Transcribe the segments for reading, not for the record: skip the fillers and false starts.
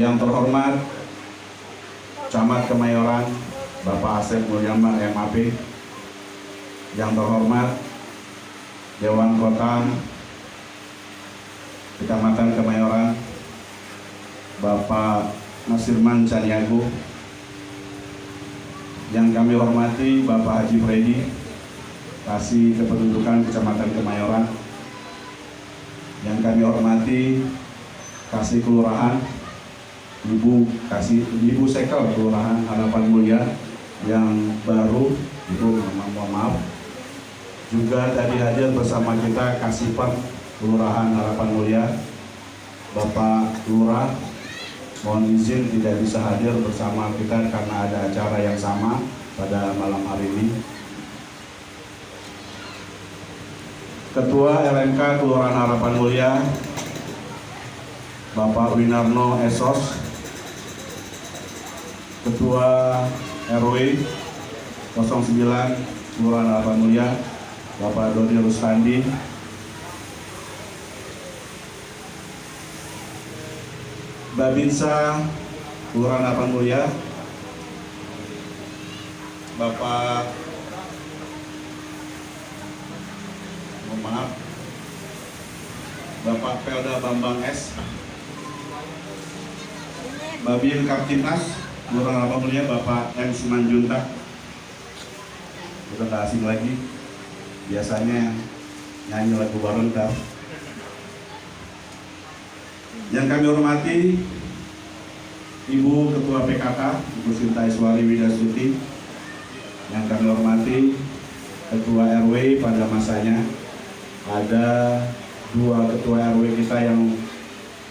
Yang terhormat Camat Kemayoran Bapak Asep Mulyama MAP, yang terhormat Dewan Kota Kecamatan Kemayoran Bapak Nasirman Caniago, yang kami hormati Bapak Haji Freddy, Kasih Kependudukan Kecamatan Kemayoran, yang kami hormati Kasih Kelurahan, Ibu Sekel Kelurahan Harapan Mulia yang baru, Ibu mohon maaf. Juga tadi hadir bersama kita Kasiper Kelurahan Harapan Mulia, Bapak Lurah, mohon izin tidak bisa hadir bersama kita karena ada acara yang sama pada malam hari ini. Ketua LMK Kelurahan Harapan Mulia, Bapak Winarno Esos, Ketua RW 09 Kelurahan Harapan Mulia, Bapak Doni Rustandi, Babinsa Kelurahan Harapan Mulia, Bapak Bapak Pelda Bambang S, Babin Kaptimnas Kelurahan Harapan Mulia, Bapak M. Simanjuntak. Udah gak asing lagi, biasanya nyanyi lagu baru ntar. Yang kami hormati Ibu Ketua PKK, Ibu Sinta Iswari Widasuti. Yang kami hormati Ketua RW pada masanya. Ada 2 Ketua RW kita yang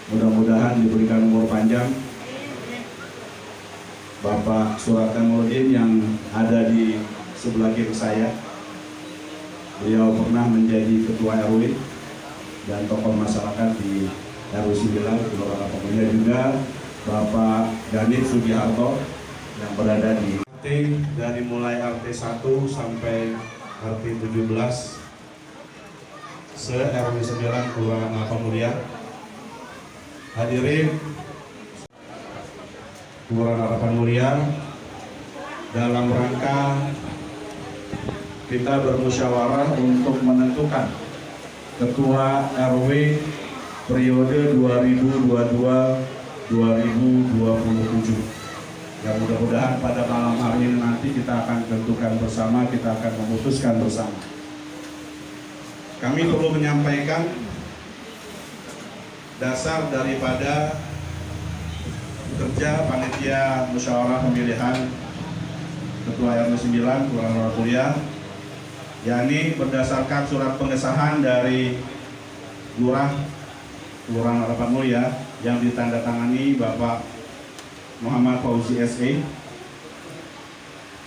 mudah-mudahan diberikan umur panjang. Bapak Suratan Maudin yang ada di sebelah kiri saya. Beliau pernah menjadi Ketua RW dan tokoh masyarakat di RW 9 Kelurahan Harapan Mulia. Juga Bapak Ganit Sugiharto yang berada di RT dari mulai RT 1 sampai RT 17 se RW 9 Kelurahan Harapan Mulia. Hadirin Kelurahan Harapan Mulia, dalam rangka kita bermusyawarah untuk menentukan Ketua RW periode 2022-2027. Ya, mudah-mudahan pada malam hari ini nanti kita akan tentukan bersama, kita akan memutuskan bersama. Kami perlu menyampaikan dasar daripada kerja panitia musyawarah pemilihan Ketua RW 9 Kelurahan Harapan Mulia, yakni berdasarkan surat pengesahan dari Lurah Kelurahan Harapan Mulia yang ditandatangani Bapak Muhammad Fauzi SE,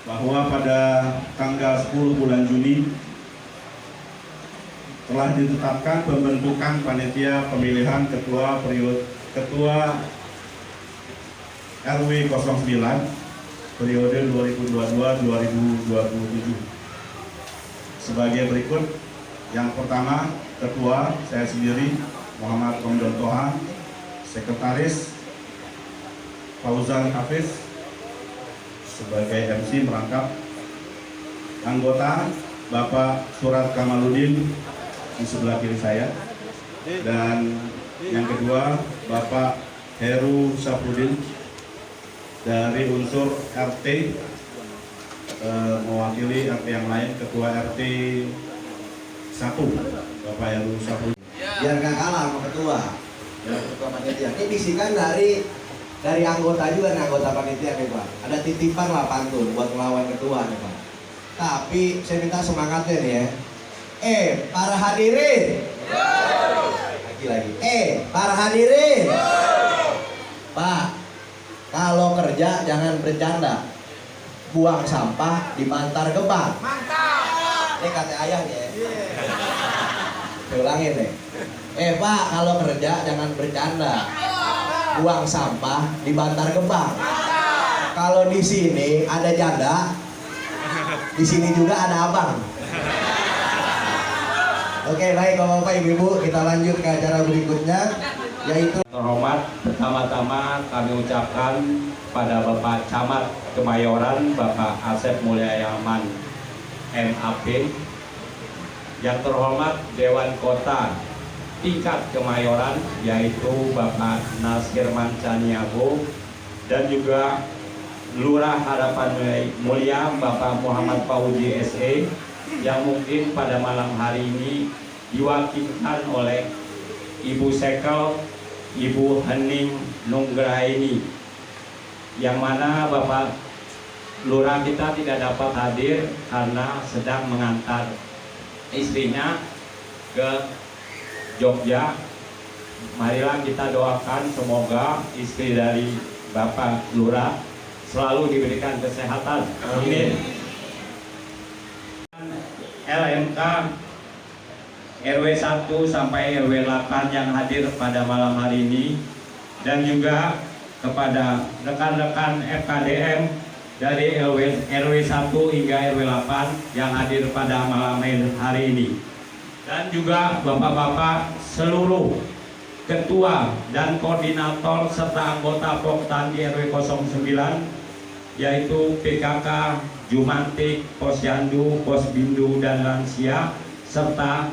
bahwa pada tanggal 10 bulan Juni telah ditetapkan pembentukan panitia pemilihan ketua RW 09 periode 2022-2027 sebagai berikut. Yang pertama, ketua saya sendiri Muhammad Romdon Toha, sekretaris Fauzan Hafiz sebagai MC merangkap, anggota Bapak Surat Kamaludin di sebelah kiri saya, dan yang kedua Bapak Heru Sapudin dari unsur RT, mewakili RT yang lain, ketua RT 1 Bapak Heru Sapudin. Biar nggak kalah sama ketua, ketua panitia. Ini bisikan dari anggota juga nih, anggota panitia nih Pak. Ada titipan lah pantun buat melawan ketua nih Pak. Tapi saya minta semangatnya nih ya. Para hadirin. Lagi. Para hadirin. Pak, kalau kerja jangan bercanda. Buang sampah di Bantar Gebang. Mantap. Ini kata ayah ya. Saya ulangin deh. Pak, kalau kerja jangan bercanda. Buang sampah di Bantar Gebang. Kalau di sini ada janda, di sini juga ada abang. Oke, baik Bapak Ibu, kita lanjut ke acara berikutnya, yaitu terhormat. Pertama-tama kami ucapkan pada Bapak Camat Kemayoran, Bapak Asep Mulyayaman MAP, yang terhormat Dewan Kota tingkat Kemayoran, yaitu Bapak Nasir Mancaniago, dan juga Lurah Harapan Mulia Bapak Muhammad Fauzi SE, yang mungkin pada malam hari ini diwakilkan oleh Ibu Sekel, Ibu Hening Nunggraini, yang mana Bapak Lurah kita tidak dapat hadir karena sedang mengantar istrinya ke Jogja. Marilah kita doakan semoga istri dari Bapak Lurah selalu diberikan kesehatan. Amin. LMK RW 1 sampai RW 8 yang hadir pada malam hari ini, dan juga kepada rekan-rekan FKDM dari RW 1 hingga RW 8 yang hadir pada malam hari ini, dan juga bapak-bapak seluruh ketua dan koordinator serta anggota Poktan di RW 09, yaitu PKK, Jumantik, Posyandu, Posbindu, dan Lansia, serta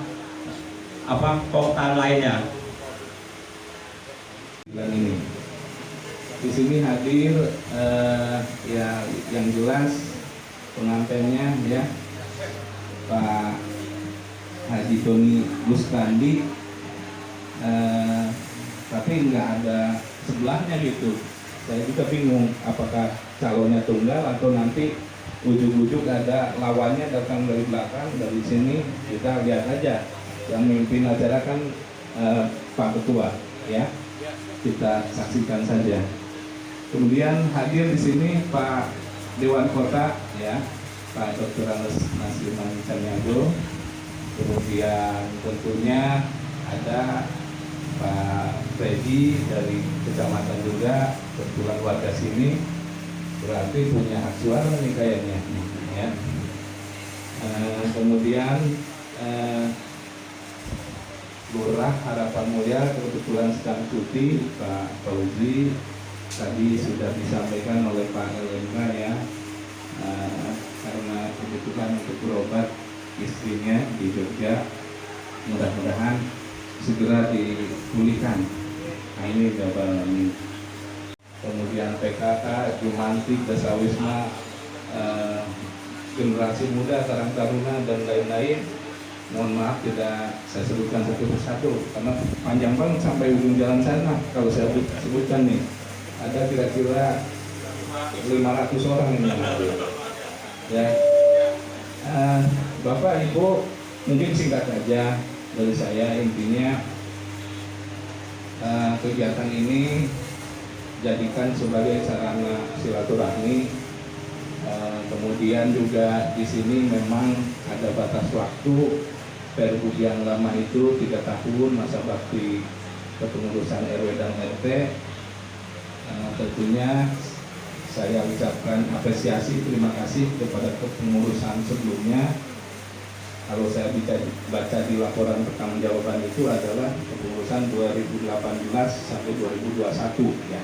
Poktan lainnya. Ini di sini hadir ya yang jelas pengantinnya ya Pak Haji Tony Gustandi, tapi nggak ada sebelahnya gitu. Saya juga bingung apakah calonnya tunggal atau nanti ujuk-ujuk ada lawannya datang dari belakang. Dari sini kita lihat aja, yang memimpin acara kan Pak Ketua ya, kita saksikan saja. Kemudian hadir di sini Pak Dewan Kota ya, Pak Dr. Nasir Mancaniago. Kemudian tentunya ada Pak Freddy dari kecamatan juga, kebetulan warga sini, berarti punya hak suara nih kayaknya ya. Kemudian Lurah Harapan Mulia kebetulan sedang cuti, Pak Fauzi, tadi sudah disampaikan oleh Pak LMK ya, karena kebutuhan untuk berobat istrinya di Jogja, mudah-mudahan segera dipulihkan. Nah ini jawaban ini. Kemudian PKK, Jumantik, Dasawisma, generasi muda, Karang Taruna, dan lain-lain. Mohon maaf tidak saya sebutkan satu persatu karena panjang banget sampai ujung jalan sana. Kalau saya sebutkan nih, ada kira-kira 500 orang ini yang hadir. Ya, Bapak Ibu, mungkin singkat saja dari saya, intinya kegiatan ini jadikan sebagai sarana silaturahmi. Kemudian juga di sini memang ada batas waktu Pergub yang lama itu 3 tahun masa bakti kepengurusan RW dan RT. Tentunya saya ucapkan apresiasi, terima kasih kepada kepengurusan sebelumnya. Kalau saya baca di laporan pertanggungjawaban itu adalah kepengurusan 2018 sampai 2021 ya.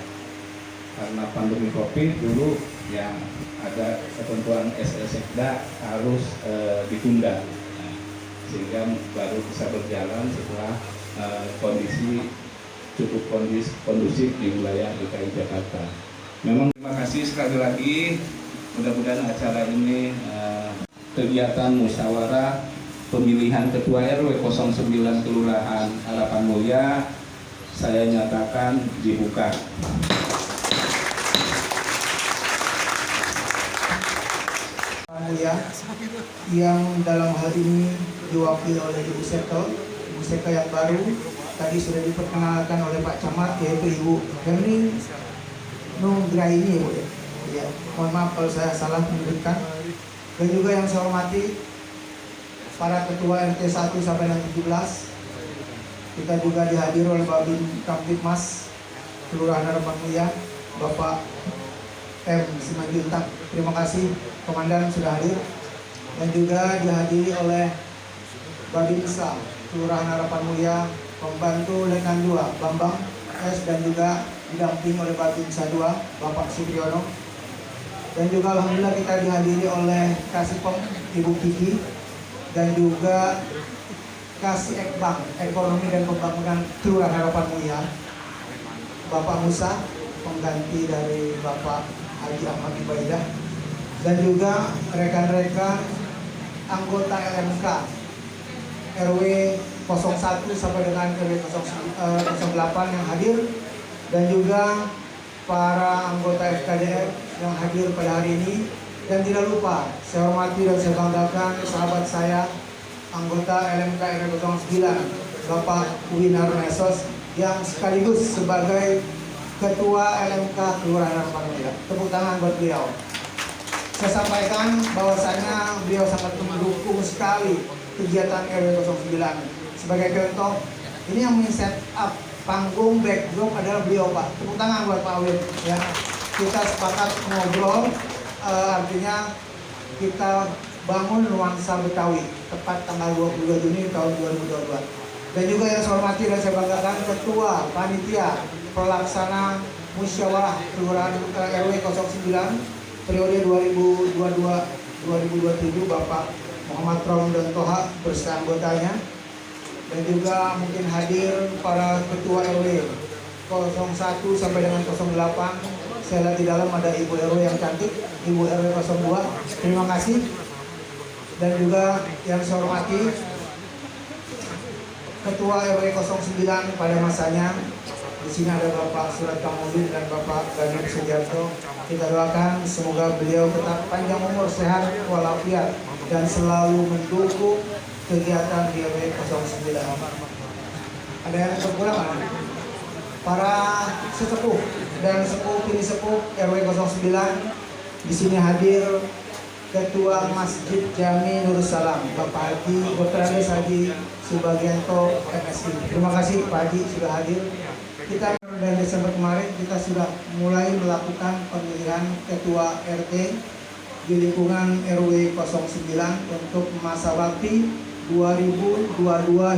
Karena pandemi Covid dulu ya ada ketentuan SLSekda harus ditunda. Sehingga baru bisa berjalan setelah kondisi cukup kondusif di wilayah DKI Jakarta. Memang terima kasih sekali lagi, mudah-mudahan acara ini kegiatan musyawarah pemilihan Ketua RW 09 Kelurahan Harapan Mulia saya nyatakan dibuka. Mulia yang dalam hal ini diwakili oleh Ibu Seko yang baru tadi sudah diperkenalkan oleh Pak Camat, yaitu Ibu Herning Nugraini ya. Mohon maaf kalau saya salah menyebutkan. Dan juga yang saya hormati para ketua RT 1 sampai dengan 17. Kita juga dihadiri oleh Babin Kamtibmas Kelurahan Harapan Mulia, Bapak M. Simanjuntak. Terima kasih Komandan sudah hadir. Dan juga dihadiri oleh Babinsa Kelurahan Harapan Mulia, Pembantu Letnan 2 Bambang S, dan juga didampingi oleh Babinsa 2 Bapak Supriyono. Dan juga alhamdulillah kita dihadiri oleh Kasipom Ibu Kiki, dan juga Kasih Ekbang Ekonomi dan Pembangunan Kelurahan Harapan Mulia Bapak Musa, pengganti dari Bapak Haji Ahmad Ibaidah. Dan juga rekan-rekan anggota LMK RW 01 sampai dengan RW 08 yang hadir, dan juga para anggota FKDF yang hadir pada hari ini. Dan tidak lupa saya hormati dan saya banggakan sahabat saya anggota LMK RW 09 Bapak Winar Mesos yang sekaligus sebagai Ketua LMK Kelurahan Harapan Mulia. Tepuk tangan buat beliau. Saya sampaikan bahwasanya beliau sangat mendukung sekali kegiatan RW 09. Sebagai contoh, ini yang men-set up panggung backdrop adalah beliau, Pak. Tepuk tangan buat Pak Win ya. Kita sepakat ngobrol, artinya kita bangun nuansa Betawi tepat tanggal 22 Juni tahun 2022. Dan juga yang saya hormati dan saya banggakan Ketua Panitia Pelaksana Musyawarah Kelurahan RW 09 periode 2022-2027 Bapak Muhammad Rom dan Toha bersama anggotanya. Dan juga mungkin hadir para Ketua RW 01 sampai dengan 08. Saya lihat di dalam ada Ibu RW yang cantik, Ibu RW 02. Terima kasih. Dan juga yang saya hormati Ketua RW 09 pada masanya. Di sini ada Bapak Surat Kamudin dan Bapak Ganem Sugiarto. Kita doakan semoga beliau tetap panjang umur, sehat, walafiat, dan selalu mendukung kegiatan di RW 09. Ada yang kekurangan? Para sesepuh dan sepuh ini sepuh RW 09 di sini hadir Ketua Masjid Jami Nursalam Bapak Haji Dr. Andes Haji Subagianto MSI. Terima kasih Pak Haji sudah hadir. Kita dari Desember kemarin kita sudah mulai melakukan pemilihan ketua RT di lingkungan RW 09 untuk masa bakti 2022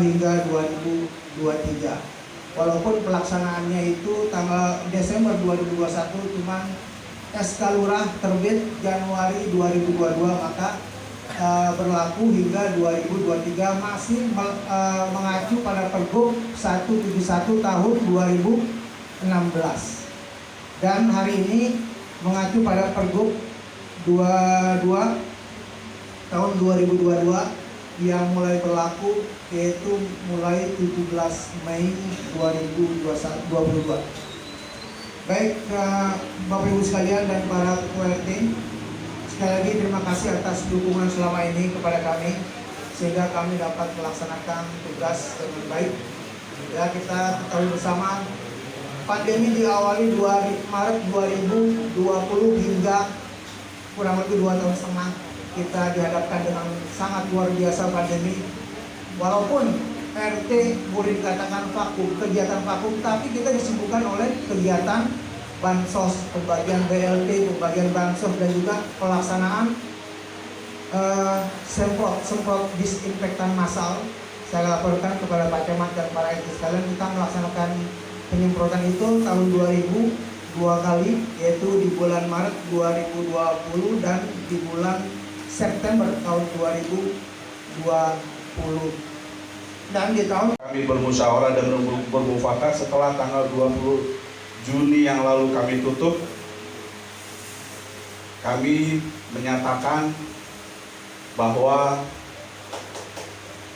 hingga 2023. Walaupun pelaksanaannya itu tanggal Desember 2021, cuman SK Lurah terbit Januari 2022, maka berlaku hingga 2023, masih mengacu pada Pergub 171 tahun 2016. Dan hari ini mengacu pada Pergub 22 tahun 2022 yang mulai berlaku, yaitu mulai 17 Mei 2022. Baik Bapak Ibu sekalian dan para ketua RT, sekali lagi terima kasih atas dukungan selama ini kepada kami sehingga kami dapat melaksanakan tugas dengan baik. Ya, kita ketahui bersama pandemi diawali Maret 2020 hingga kurang lebih 2 tahun setengah kita dihadapkan dengan sangat luar biasa pandemi. Walaupun RT boleh dikatakan vakum, kegiatan vakum, tapi kita disibukkan oleh kegiatan bansos, pembagian BLT, pembagian bansos, dan juga pelaksanaan semprot disinfektan massal. Saya laporkan kepada Pak Camat dan para RT sekalian, kita melaksanakan penyemprotan itu tahun 2000 2 kali, yaitu di bulan Maret 2020 dan di bulan September tahun 2020. Dan di tahun Kami bermusyawarah dan bermufakat setelah tanggal 20 Juni yang lalu kami tutup. Kami menyatakan bahwa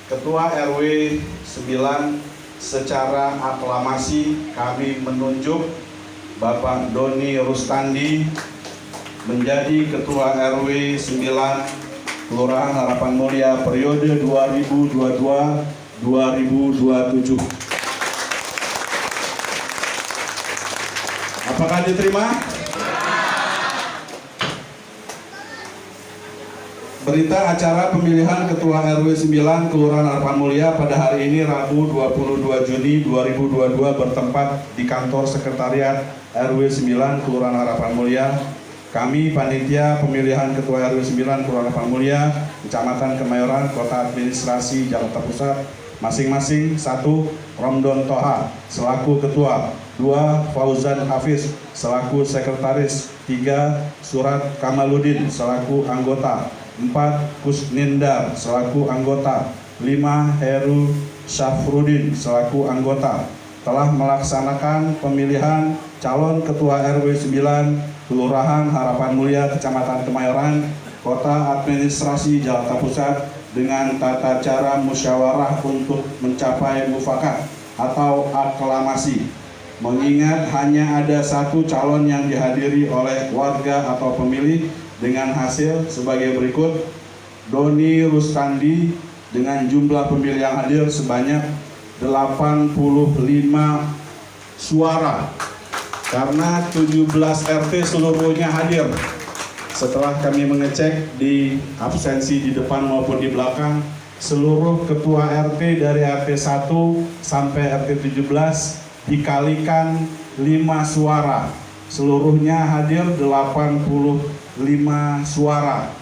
Ketua RW 9 secara aklamasi kami menunjuk Bapak Doni Rustandi menjadi Ketua RW 9 Kelurahan Harapan Mulia periode 2022-2027. Apakah diterima? Berita acara pemilihan Ketua RW 9 Kelurahan Harapan Mulia pada hari ini Rabu 22 Juni 2022 bertempat di kantor sekretariat RW 9 Kelurahan Harapan Mulia. Kami panitia pemilihan Ketua RW 9 Kelurahan Harapan Mulia, Kecamatan Kemayoran, Kota Administrasi Jakarta Pusat, masing-masing 1. Romdon Toha selaku Ketua, 2. Fauzan Hafiz selaku Sekretaris, 3. Surat Kamaludin selaku anggota, 4. Kusnindar selaku anggota, 5. Heru Syafrudin selaku anggota. Telah melaksanakan pemilihan calon Ketua RW 9 Kelurahan Harapan Mulia, Kecamatan Kemayoran, Kota Administrasi Jakarta Pusat dengan tata cara musyawarah untuk mencapai mufakat atau aklamasi. Mengingat hanya ada 1 calon yang dihadiri oleh warga atau pemilih dengan hasil sebagai berikut. Doni Rustandi dengan jumlah pemilih yang hadir sebanyak 85 suara, karena 17 RT seluruhnya hadir. Setelah kami mengecek di absensi di depan maupun di belakang, seluruh ketua RT dari RT 1 sampai RT 17 dikalikan 5 suara. Seluruhnya hadir 85 suara.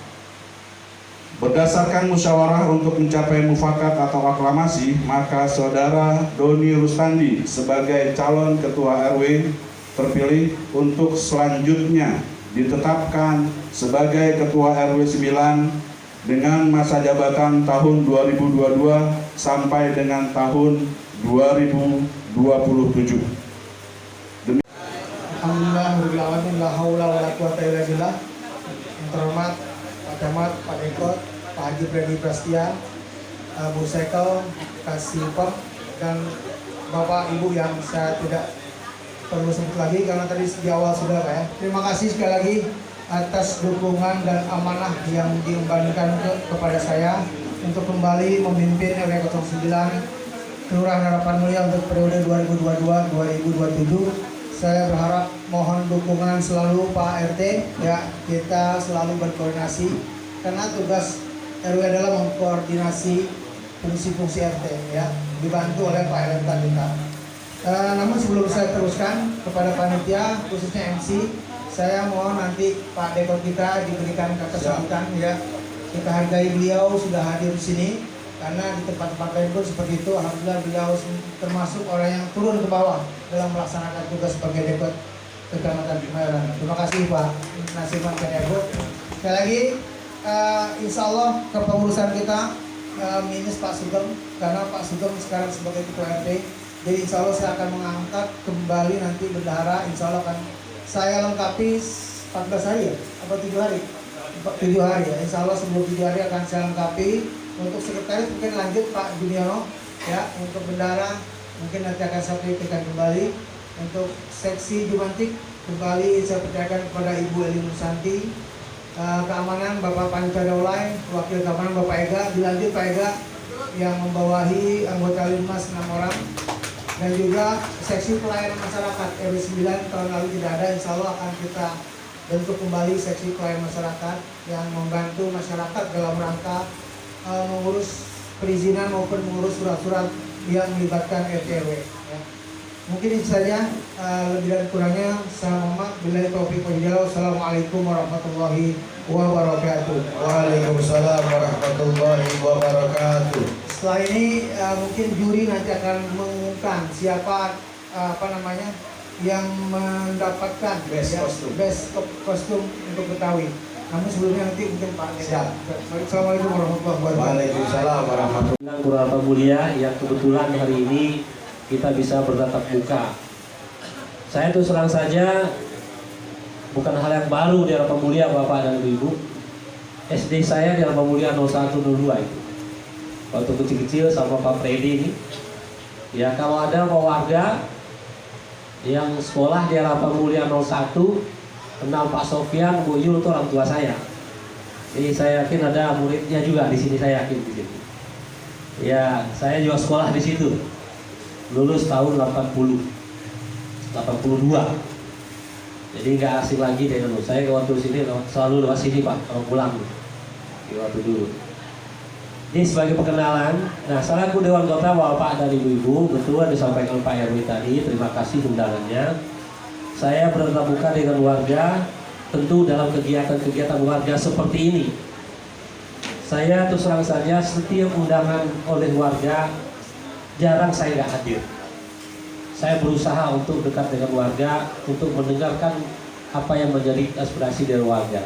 Berdasarkan musyawarah untuk mencapai mufakat atau aklamasi, maka Saudara Doni Rustandi sebagai calon Ketua RW terpilih untuk selanjutnya ditetapkan sebagai Ketua RW 9 dengan masa jabatan tahun 2022 sampai dengan tahun 2027. Alhamdulillah, la haula wala quwata illa billah. Yang terhormat Pak Camat, Pak Dekot, Pak Haji Freddy Prastia, Bu Sekel, Kasih Pem, dan Bapak Ibu yang saya tidak perlu sebut lagi karena tadi di awal sudah Pak ya. Terima kasih sekali lagi atas dukungan dan amanah yang diembankan kepada saya untuk kembali memimpin RW 09 Kelurahan Harapan Mulia untuk periode 2022-2027. Saya berharap mohon dukungan selalu Pak RT ya, kita selalu berkoordinasi karena tugas RW adalah mengkoordinasi fungsi-fungsi RT ya, dibantu oleh Pak RT kita. Namun sebelum saya teruskan kepada panitia khususnya MC, saya mohon nanti Pak Dekor kita diberikan kesambutan ya. Kita hargai beliau sudah hadir di sini karena di tempat-tempat lain pun seperti itu. Alhamdulillah beliau termasuk orang yang turun ke bawah dalam melaksanakan tugas sebagai Dekor Kecamatan Kemayoran. Terima kasih Pak Nasiman Kaniago. Sekali lagi insya Allah kepengurusan kita minus Pak Sugeng karena Pak Sugeng sekarang sebagai Ketua RT. Jadi insya Allah saya akan mengangkat kembali nanti bendahara. Insya Allah akan saya lengkapi 14 hari ya? Apa 7 hari? 7 hari ya. Insya Allah sebelum 7 hari akan saya lengkapi. Untuk sekretaris mungkin lanjut Pak Juniono ya. Untuk bendahara mungkin nanti akan saya pikirkan kembali. Untuk seksi Jumantik kembali saya percayakan kepada Ibu Eli Nursanti. Keamanan Bapak Panca Daulay, wakil keamanan Bapak Ega, dilanjut Pak Ega yang membawahi anggota Linmas 6 orang. Dan juga seksi pelayanan masyarakat RW 9 tahun lalu tidak ada, insya Allah akan kita bentuk kembali seksi pelayanan masyarakat yang membantu masyarakat dalam rangka mengurus perizinan maupun mengurus surat-surat yang melibatkan RT RW. Ya. Mungkin itu saja, lebih dan kurangnya saya mohon maaf. Billahi taufiq wal hidayah. Wassalamualaikum warahmatullahi wabarakatuh. Waalaikumsalam warahmatullahi wabarakatuh. Setelah ini mungkin juri nanti akan mengumumkan siapa yang mendapatkan best kostum untuk Betawi. Namun sebelumnya nanti mungkin Pak Siap. Assalamualaikum warahmatullahi wabarakatuh. Waalaikumsalam warahmatullahi Kurang mulia yang kebetulan hari ini kita bisa bertatap muka. Saya terus terang saja bukan hal yang baru di Harapan Mulia Bapak dan Ibu. SD saya di Harapan Mulia 0102 itu. Waktu kecil-kecil sama Pak Freddy ini. Ya kalau ada warga yang sekolah di Harapan Mulia 01 kenal Pak Sofian, Bu Yul itu orang tua saya. Jadi saya yakin ada muridnya juga di sini, saya yakin di sini. Ya, saya juga sekolah di situ. Lulus tahun 82. Jadi nggak asing lagi dengan saya waktu sini selalu lewat sini Pak, kalau pulang di waktu dulu. Ini sebagai perkenalan. Nah, selaku Dewan Kota Bapak dan Ibu-ibu, betul disampaikan Pak RW tadi. Terima kasih undangannya. Saya bertatap muka dengan warga, tentu dalam kegiatan-kegiatan warga seperti ini. Saya terus terang saja setiap undangan oleh warga jarang saya nggak hadir. Saya berusaha untuk dekat dengan warga, untuk mendengarkan apa yang menjadi aspirasi dari warga.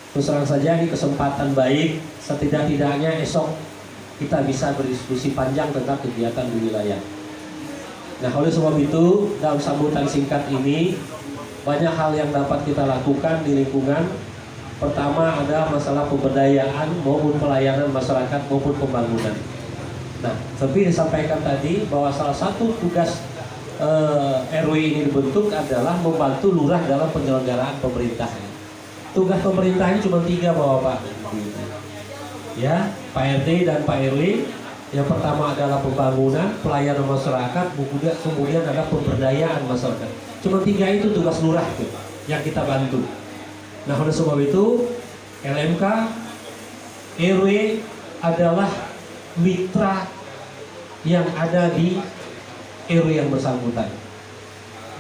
Terus terang saja ini kesempatan baik, setidak-tidaknya esok kita bisa berdiskusi panjang tentang kegiatan di wilayah. Nah, oleh sebab itu dalam sambutan singkat ini banyak hal yang dapat kita lakukan di lingkungan. Pertama ada masalah pemberdayaan maupun pelayanan masyarakat maupun pembangunan. Nah, tapi disampaikan tadi bahwa salah satu tugas RW ini dibentuk adalah membantu lurah dalam penyelenggaraan pemerintah. Tugas pemerintah ini cuma 3 Bapak. Ya, Pak RT dan Pak RW. Yang pertama adalah pembangunan, pelayanan masyarakat, kemudian ada pemberdayaan masyarakat. Cuma 3 itu tugas lurah tuh, yang kita bantu. Nah, oleh sebab itu LMK RW adalah mitra yang ada di RW yang bersangkutan,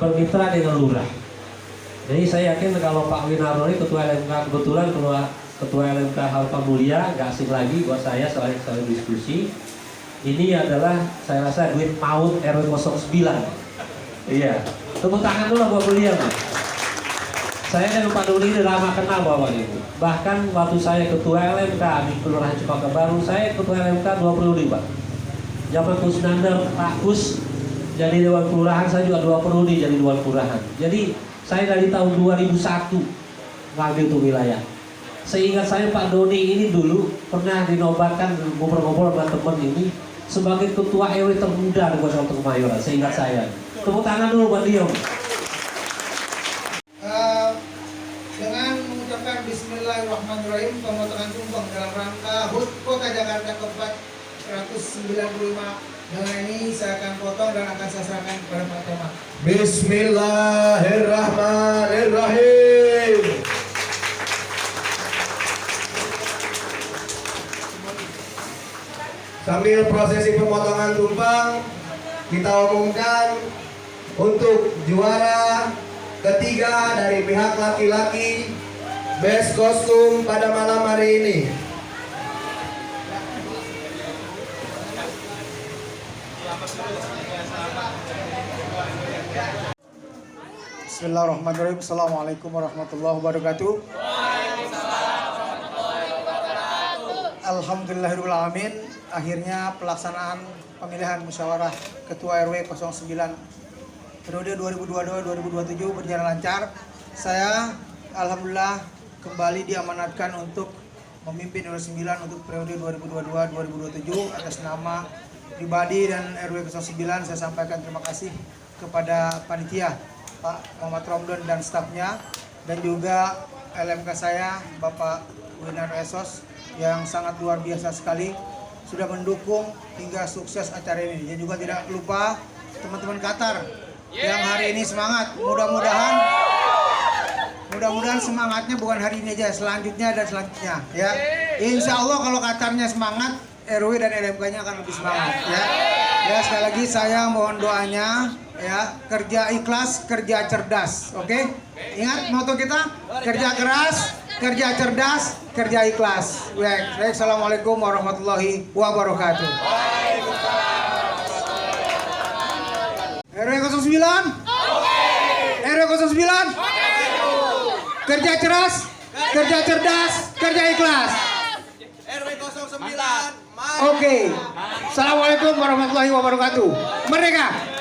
bermitra dengan lurah. Jadi saya yakin kalau Pak Winaroni ketua LMK, kebetulan ketua LMK Harapan Mulia, nggak asing lagi buat saya selain diskusi. Ini adalah saya rasa duit maut RW 09. Iya, tepuk tangan dulu buat beliau. Saya dan Pak Doni udah lama kenal Bapak itu. Bahkan waktu saya ketua LMK di Kelurahan Cempaka Baru, saya ketua LMK 2 periode Pak. Zaman Kusnander, Pak Kus jadi Dewan Kelurahan, saya juga 2 periode jadi Dewan Kelurahan. Jadi saya dari tahun 2001 ngambil tuh wilayah. Seingat saya Pak Doni ini dulu pernah dinobatkan ngobrol-ngobrol sama teman ini sebagai ketua RW termuda di Kota Kemayoran. Seingat saya. Tepuk tangan dulu buat dia. Dengan mengucapkan Bismillahirrahmanirrahim, pemotongan tumpeng dalam rangka HUT Kota Jakarta ke-495. Dengan ini saya akan potong dan akan saya serahkan kepada Pak Camat. Bismillahirrahmanirrahim. Sambil prosesi pemotongan tumpeng, kita umumkan untuk juara ketiga dari pihak laki-laki best kostum pada malam hari ini. Bismillahirrahmanirrahim. Assalamualaikum warahmatullahi wabarakatuh. Alhamdulillahirrahmanirrahim. Akhirnya pelaksanaan pemilihan musyawarah ketua RW 09 periode 2022-2027 berjalan lancar. Saya alhamdulillah kembali diamanatkan untuk memimpin RW 9 untuk periode 2022-2027 atas nama pribadi dan RW 09. Saya sampaikan terima kasih kepada panitia Pak Muhammad Romdon dan stafnya, dan juga LMK saya Bapak Winar Esos yang sangat luar biasa sekali sudah mendukung hingga sukses acara ini. Dan juga tidak lupa teman-teman Qatar yang hari ini semangat. Mudah-mudahan semangatnya bukan hari ini aja, selanjutnya dan selanjutnya ya. Insya Allah kalau Qatarnya semangat, RW dan LMK-nya akan lebih semangat ya. Ya, sekali lagi saya mohon doanya ya, kerja ikhlas, kerja cerdas. Oke? Ingat moto kita, kerja keras, kerja cerdas, kerja ikhlas. Baik, assalamualaikum warahmatullahi wabarakatuh. RW 09? RW 09? Kerja keras, kerja cerdas, kerja ikhlas. RW 09. Oke. Assalamualaikum warahmatullahi wabarakatuh. Merdeka.